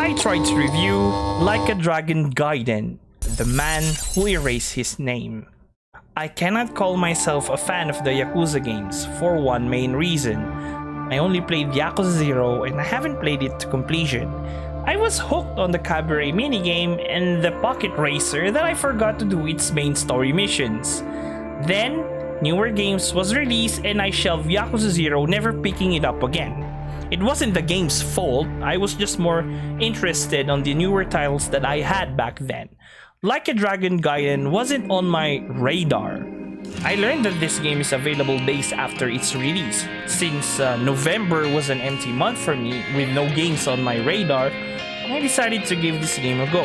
I tried to review Like a Dragon Gaiden, the man who erased his name. I cannot call myself a fan of the Yakuza games for one main reason. I only played Yakuza 0 and I haven't played it to completion. I was hooked on the cabaret minigame and the pocket racer that I forgot to do its main story missions. Then, newer games was released and I shelved Yakuza 0, never picking it up again. It wasn't the game's fault, I was just more interested on the newer titles that I had back then. Like a Dragon Gaiden wasn't on my radar. I learned that this game is available days after its release. Since November was an empty month for me with no games on my radar, I decided to give this game a go.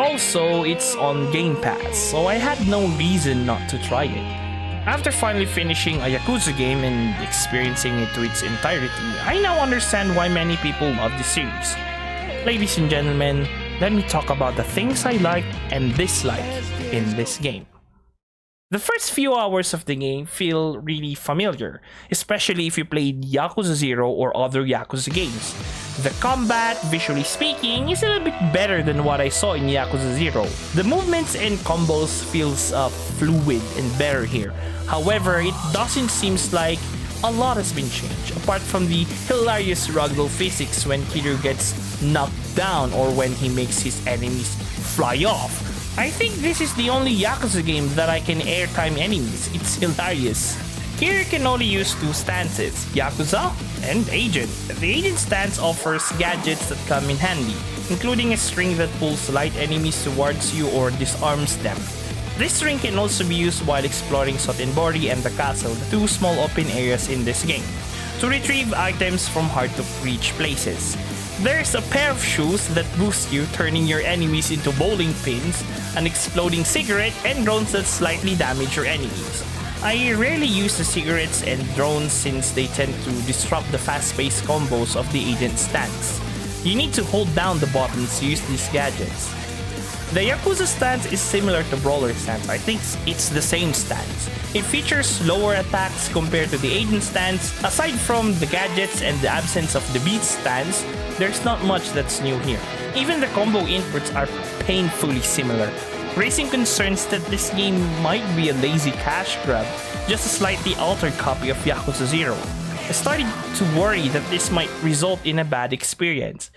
Also, it's on Game Pass, so I had no reason not to try it. After finally finishing a Yakuza game and experiencing it to its entirety, I now understand why many people love this series. Ladies and gentlemen, let me talk about the things I like and dislike in this game. The first few hours of the game feel really familiar, especially if you played Yakuza 0 or other Yakuza games. The combat, visually speaking, is a little bit better than what I saw in Yakuza 0. The movements and combos feels fluid and better here. However, it doesn't seem like a lot has been changed, apart from the hilarious ragdoll physics when Kiryu gets knocked down or when he makes his enemies fly off. I think this is the only Yakuza game that I can airtime enemies. It's hilarious. Kiryu can only use two stances, Yakuza and Agent. The Agent stance offers gadgets that come in handy, including a string that pulls light enemies towards you or disarms them. This string can also be used while exploring Sotenbori and the castle, the two small open areas in this game, to retrieve items from hard-to-reach places. There's a pair of shoes that boost you, turning your enemies into bowling pins, an exploding cigarette, and drones that slightly damage your enemies. I rarely use the cigarettes and drones since they tend to disrupt the fast-paced combos of the Agent stance. You need to hold down the buttons to use these gadgets. The Yakuza stance is similar to Brawler stance. I think it's the same stance. It features lower attacks compared to the Agent stance. Aside from the gadgets and the absence of the beat stance, there's not much that's new here. Even the combo inputs are painfully similar, raising concerns that this game might be a lazy cash grab, just a slightly altered copy of Yakuza 0. I started to worry that this might result in a bad experience.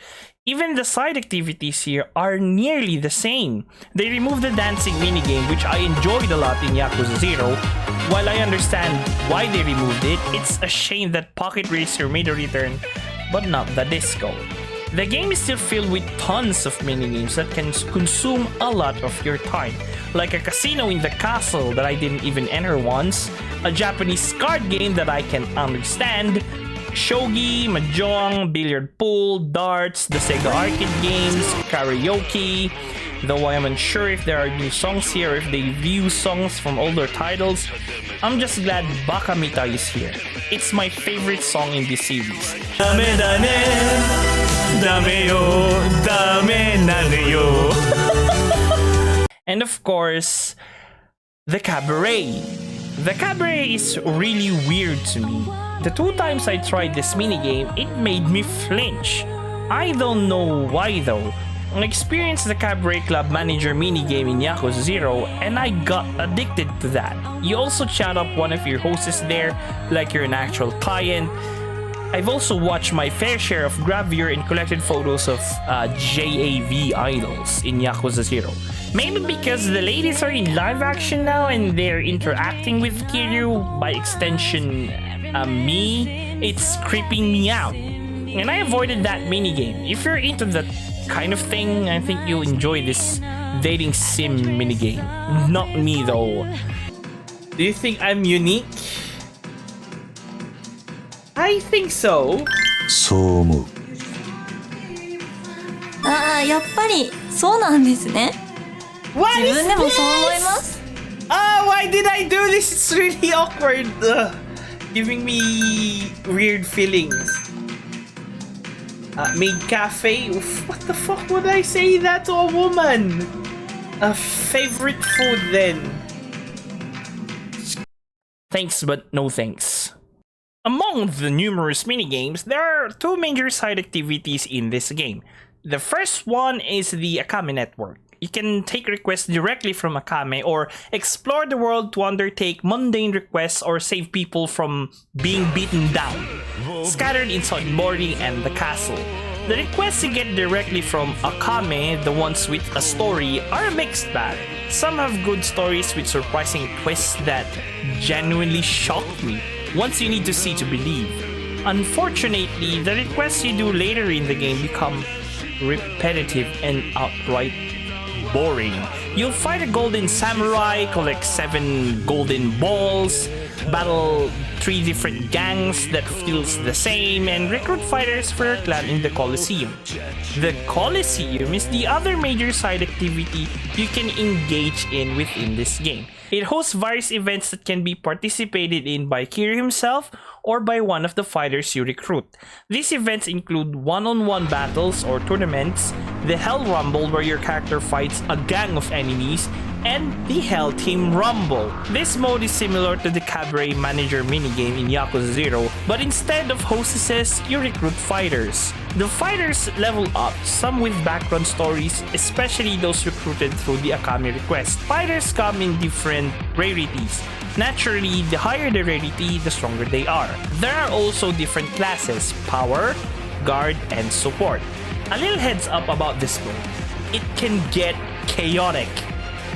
Even the side activities here are nearly the same. They removed the dancing minigame, which I enjoyed a lot in Yakuza 0. While I understand why they removed it, it's a shame that Pocket Racer made a return, but not the disco. The game is still filled with tons of minigames that can consume a lot of your time, like a casino in the castle that I didn't even enter once, a Japanese card game that I can understand, shogi, mahjong, billiard pool, darts, the Sega arcade games, karaoke, though I am unsure if there are new songs here or if they reuse songs from older titles. I'm just glad Bakamita is here. It's my favorite song in this series. Dame da ne, dame yo, dame nane yo. And of course, the cabaret. The cabaret is really weird to me. The two times I tried this minigame, it made me flinch. I don't know why though. I experienced the Cabaret Club Manager minigame in Yakuza 0 and I got addicted to that. You also chat up one of your hosts there like you're an actual client. I've also watched my fair share of gravure and collected photos of JAV idols in Yakuza 0. Maybe because the ladies are in live action now and they're interacting with Kiryu, by extension me, it's creeping me out. And I avoided that minigame. If you're into that kind of thing, I think you'll enjoy this dating sim minigame. Not me though. Do you think I'm unique? I think so. そう思う。ああ、やっぱりそうなんですね。 What 自 is 分でも this? そう思います。 Why did I do this? It's really awkward. Giving me weird feelings. Made cafe? Oof, what the fuck would I say that to a woman? A favorite food then. Thanks but no thanks. Among the numerous minigames, there are two major side activities in this game. The first one is the Akame network. You can take requests directly from Akame or explore the world to undertake mundane requests or save people from being beaten down, scattered inside Mori and the castle. The requests you get directly from Akame, the ones with a story, are a mixed bag. Some have good stories with surprising twists that genuinely shocked me. Once you need to see to believe. Unfortunately, the requests you do later in the game become repetitive and outright boring. You'll fight a golden samurai, collect 7 golden balls, battle 3 different gangs that feels the same, and recruit fighters for your clan in the coliseum. The coliseum is the other major side activity you can engage in within this game. It hosts various events that can be participated in by Kiryu himself or by one of the fighters you recruit. These events include one-on-one battles or tournaments, the Hell Rumble where your character fights a gang of enemies, and the Hell Team Rumble. This mode is similar to the Cabaret Manager minigame in Yakuza 0, but instead of hostesses, you recruit fighters. The fighters level up, some with background stories, especially those recruited through the Akame request. Fighters come in different rarities. Naturally, the higher the rarity, the stronger they are. There are also different classes: Power, Guard, and Support. A little heads up about this mode. It can get chaotic.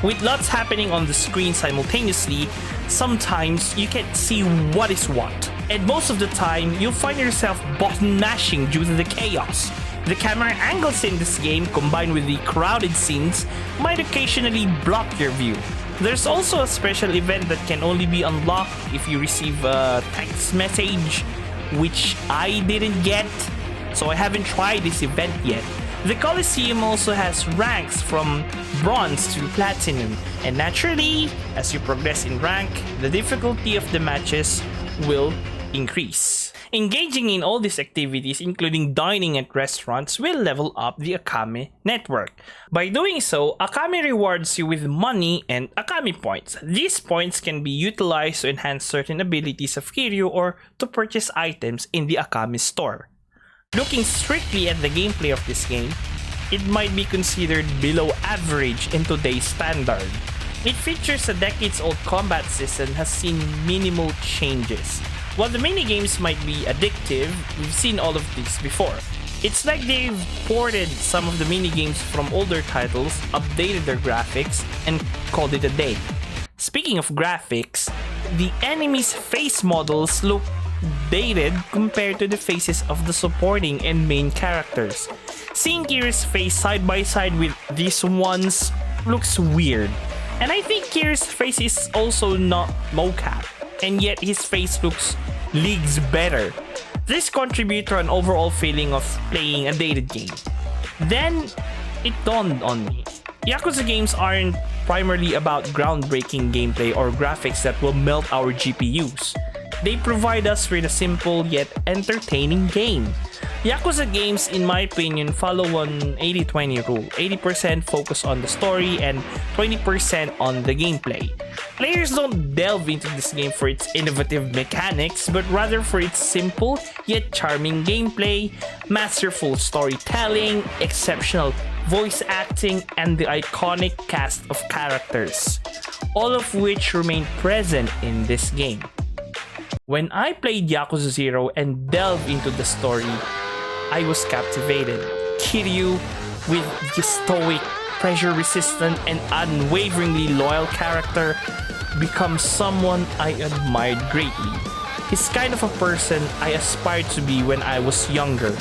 With lots happening on the screen simultaneously, sometimes you can't see what is what. And most of the time, you'll find yourself button mashing due to the chaos. The camera angles in this game, combined with the crowded scenes, might occasionally block your view. There's also a special event that can only be unlocked if you receive a text message, which I didn't get, so I haven't tried this event yet. The Coliseum also has ranks from Bronze to Platinum, and naturally, as you progress in rank, the difficulty of the matches will increase. Engaging in all these activities, including dining at restaurants, will level up the Akame network. By doing so, Akame rewards you with money and Akame points. These points can be utilized to enhance certain abilities of Kiryu or to purchase items in the Akame store. Looking strictly at the gameplay of this game, it might be considered below average in today's standard. It features a decades-old combat system and has seen minimal changes. While the minigames might be addictive, we've seen all of these before. It's like they've ported some of the minigames from older titles, updated their graphics, and called it a day. Speaking of graphics, the enemies' face models look dated compared to the faces of the supporting and main characters. Seeing Kiryu's face side by side with these ones looks weird. And I think Kiryu's face is also not mocap, and yet his face looks leagues better. This contributes to an overall feeling of playing a dated game. Then, it dawned on me. Yakuza games aren't primarily about groundbreaking gameplay or graphics that will melt our GPUs. They provide us with a simple yet entertaining game. Yakuza games, in my opinion, follow an 80-20 rule. 80% focus on the story and 20% on the gameplay. Players don't delve into this game for its innovative mechanics, but rather for its simple yet charming gameplay, masterful storytelling, exceptional voice acting, and the iconic cast of characters, all of which remain present in this game. When I played Yakuza 0 and delved into the story, I was captivated. Kiryu, with the stoic, pressure-resistant, and unwaveringly loyal character, becomes someone I admired greatly. He's kind of a person I aspired to be when I was younger.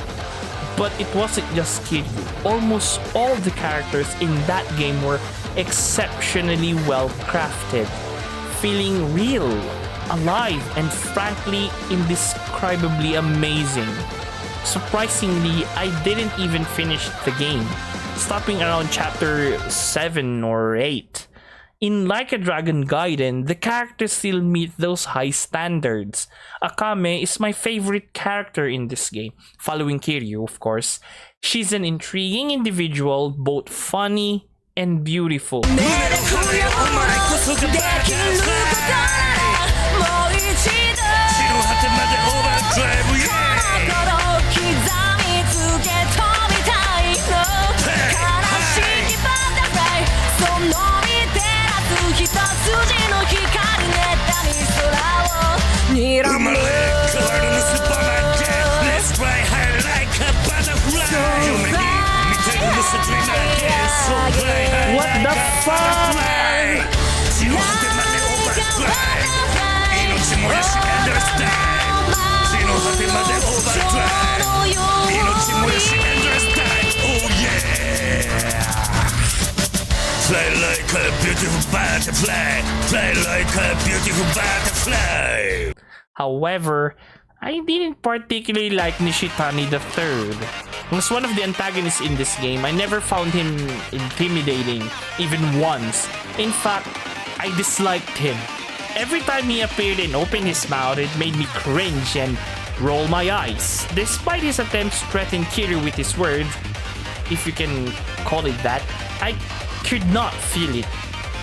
But it wasn't just Kiryu. Almost all the characters in that game were exceptionally well crafted, feeling real, alive, and frankly indescribably amazing. Surprisingly, I didn't even finish the game, stopping around chapter 7 or 8. In Like a Dragon Gaiden, the characters still meet those high standards. Akame is my favorite character in this game, following Kiryu, of course. She's an intriguing individual, both funny and beautiful. What the fuck? Fly like a beautiful butterfly. Fly like a beautiful butterfly. However, I didn't particularly like Nishitani the Third. He was one of the antagonists in this game. I never found him intimidating, even once. In fact, I disliked him. Every time he appeared and opened his mouth, it made me cringe and roll my eyes. Despite his attempts to threaten Kiryu with his words, if you can call it that, I could not feel it.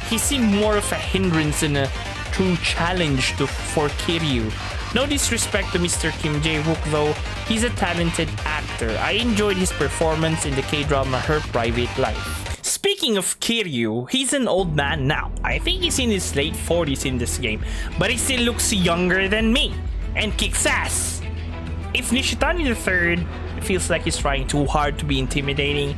He seemed more of a hindrance than a true challenge for Kiryu. No disrespect to Mr. Kim Jae-wook though, he's a talented actor. I enjoyed his performance in the K-drama Her Private Life. Speaking of Kiryu, he's an old man now. I think he's in his late 40s in this game, but he still looks younger than me and kicks ass. If Nishitani III feels like he's trying too hard to be intimidating,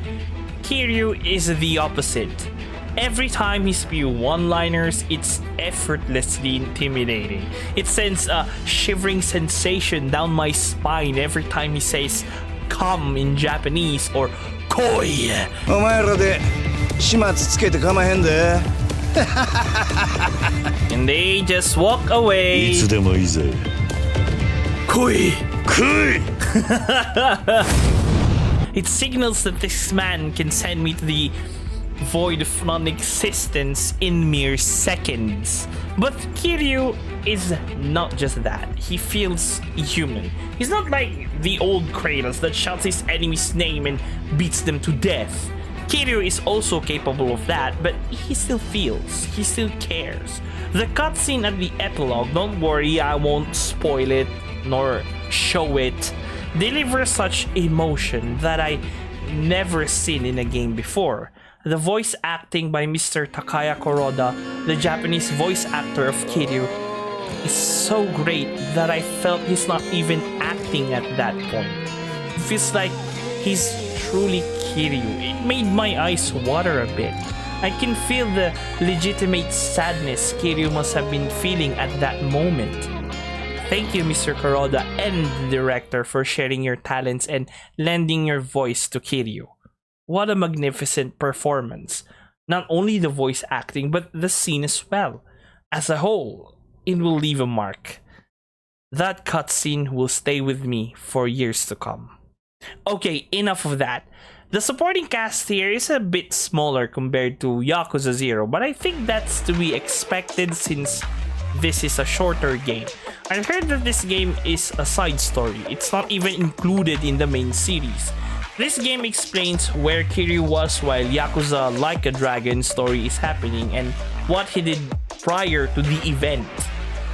Kiryu is the opposite. Every time he spews one-liners, it's effortlessly intimidating. It sends a shivering sensation down my spine every time he says "come" in Japanese or "koi." お前らで始末つけて構へんで And they just walk away. いつでもいいぜ。来い! 来い! It signals that this man can send me to the void of non-existence in mere seconds. But Kiryu is not just that. He feels human. He's not like the old Kratos that shouts his enemy's name and beats them to death. Kiryu is also capable of that, but he still feels. He still cares. The cutscene at the epilogue, don't worry, I won't spoil it nor show it, delivers such emotion that I never seen in a game before. The voice acting by Mr. Takaya Kuroda, the Japanese voice actor of Kiryu, is so great that I felt he's not even acting at that point. It feels like he's truly Kiryu. It made my eyes water a bit. I can feel the legitimate sadness Kiryu must have been feeling at that moment. Thank you, Mr. Kuroda and the director, for sharing your talents and lending your voice to Kiryu. What a magnificent performance. Not only the voice acting, but the scene as well. As a whole, it will leave a mark. That cutscene will stay with me for years to come. Okay, enough of that. The supporting cast here is a bit smaller compared to Yakuza 0, but I think that's to be expected since this is a shorter game. I heard that this game is a side story. It's not even included in the main series. This game explains where Kiryu was while Yakuza Like a Dragon story is happening and what he did prior to the event.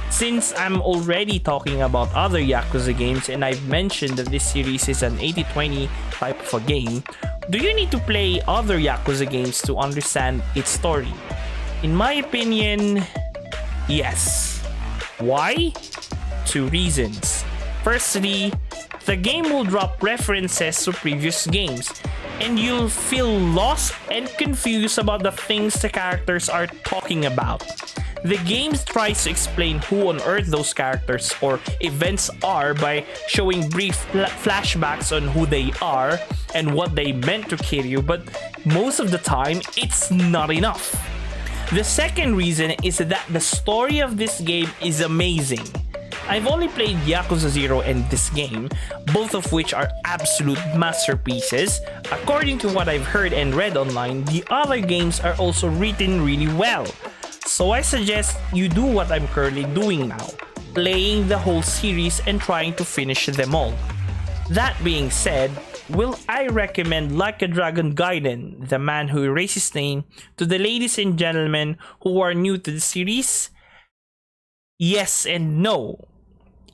Since I'm already talking about other Yakuza games and I've mentioned that this series is an 80-20 type of a game, do you need to play other Yakuza games to understand its story? In my opinion, yes. Why? Two reasons. Firstly, the game will drop references to previous games, and you'll feel lost and confused about the things the characters are talking about. The game tries to explain who on earth those characters or events are by showing brief flashbacks on who they are and what they meant to Kiryu, but most of the time, it's not enough. The second reason is that the story of this game is amazing. I've only played Yakuza 0 and this game, both of which are absolute masterpieces. According to what I've heard and read online, the other games are also written really well. So I suggest you do what I'm currently doing now, playing the whole series and trying to finish them all. That being said, will I recommend Like a Dragon Gaiden, the man who erased his name, to the ladies and gentlemen who are new to the series? Yes and no.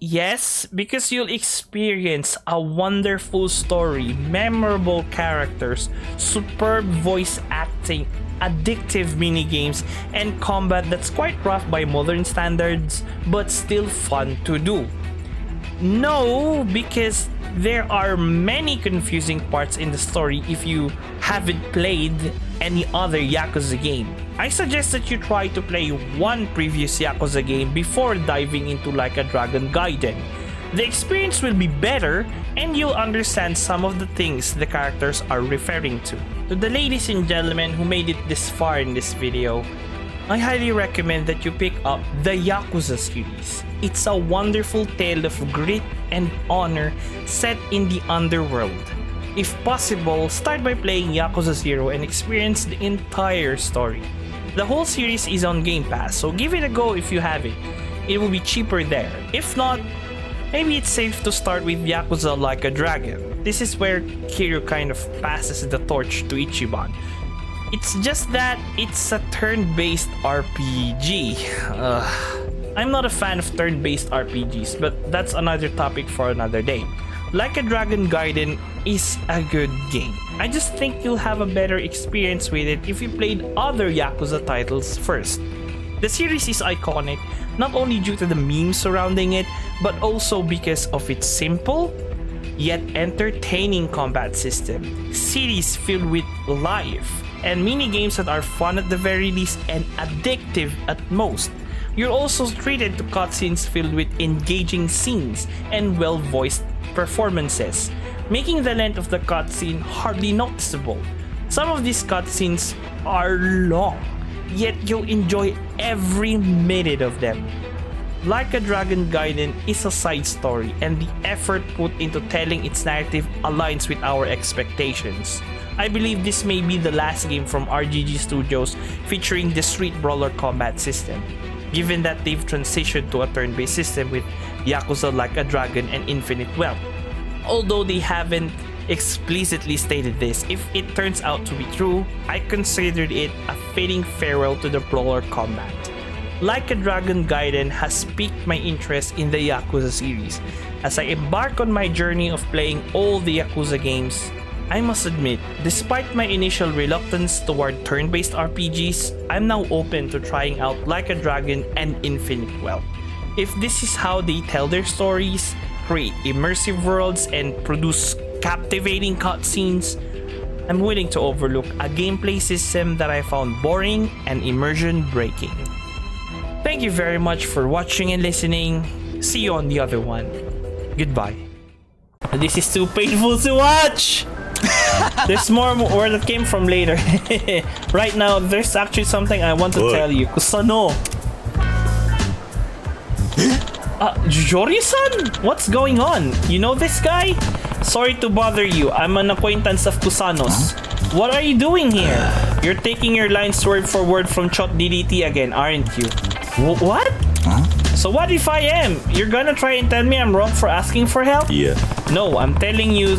Yes, because you'll experience a wonderful story, memorable characters, superb voice acting, interesting, addictive minigames and combat that's quite rough by modern standards, but still fun to do. No, because there are many confusing parts in the story if you haven't played any other Yakuza game. I suggest that you try to play one previous Yakuza game before diving into like a Dragon Gaiden. The experience will be better and you'll understand some of the things the characters are referring to. To the ladies and gentlemen who made it this far in this video, I highly recommend that you pick up the Yakuza series. It's a wonderful tale of grit and honor set in the underworld. If possible, start by playing Yakuza 0 and experience the entire story. The whole series is on Game Pass, so give it a go if you have it. It will be cheaper there. If not, maybe it's safe to start with Yakuza Like a Dragon. This is where Kiryu kind of passes the torch to Ichiban. It's just that it's a turn-based RPG. I'm not a fan of turn-based RPGs, but that's another topic for another day. Like a Dragon Gaiden is a good game. I just think you'll have a better experience with it if you played other Yakuza titles first. The series is iconic, not only due to the memes surrounding it, but also because of its simple, yet entertaining combat system, cities filled with life, and mini-games that are fun at the very least and addictive at most. You're also treated to cutscenes filled with engaging scenes and well-voiced performances, making the length of the cutscene hardly noticeable. Some of these cutscenes are long, yet you'll enjoy every minute of them. Like a Dragon Gaiden is a side story, and the effort put into telling its narrative aligns with our expectations. I believe this may be the last game from RGG Studios featuring the Street Brawler combat system, given that they've transitioned to a turn-based system with Yakuza Like a Dragon and Infinite Wealth. Although they haven't explicitly stated this, if it turns out to be true, I considered it a fitting farewell to the brawler combat. Like a Dragon Gaiden has piqued my interest in the Yakuza series. As I embark on my journey of playing all the Yakuza games, I must admit, despite my initial reluctance toward turn-based RPGs, I'm now open to trying out Like a Dragon and Infinite Wealth. If this is how they tell their stories, create immersive worlds, and produce captivating cutscenes, I'm willing to overlook a gameplay system that I found boring and immersion breaking. Thank you very much for watching and listening. See you on the other one. Goodbye. This is too painful to watch! There's more where that came from later. Right now, there's actually something I want to tell you. Kusano! Jori-san? What's going on? You know this guy? Sorry to bother you. I'm an acquaintance of Kusano's. What are you doing here? You're taking your lines word for word from Chot DDT again, aren't you? What? So what if I am? You're gonna try and tell me I'm wrong for asking for help? Yeah. No, I'm telling you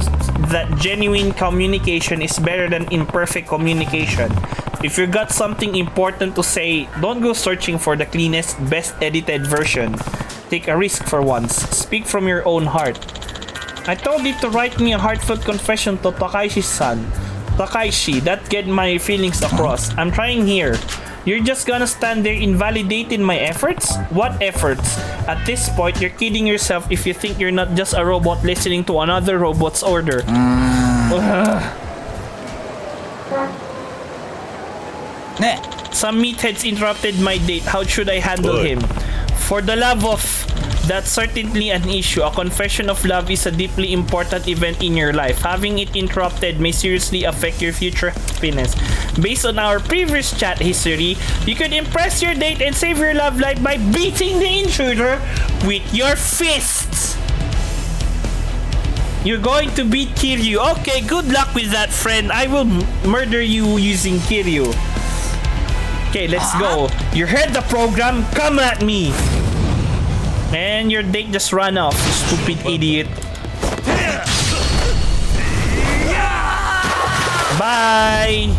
that genuine communication is better than imperfect communication. If you got something important to say, don't go searching for the cleanest, best edited version. Take a risk for once. Speak from your own heart. I told you to write me a heartfelt confession to Takaishi-san. Takaishi, that get my feelings across. I'm trying here. You're just gonna stand there invalidating my efforts? What efforts? At this point, you're kidding yourself if you think you're not just a robot listening to another robot's order. Some meatheads interrupted my date. How should I handle him? For the love of... That's certainly an issue. A confession of love is a deeply important event in your life. Having it interrupted may seriously affect your future happiness. Based on our previous chat history, you could impress your date and save your love life by beating the intruder with your fists. You're going to beat Kiryu. Okay, good luck with that, friend. I will murder you using Kiryu. Okay, let's go. You heard the program. Come at me. And your date just ran off, you stupid idiot. Bye!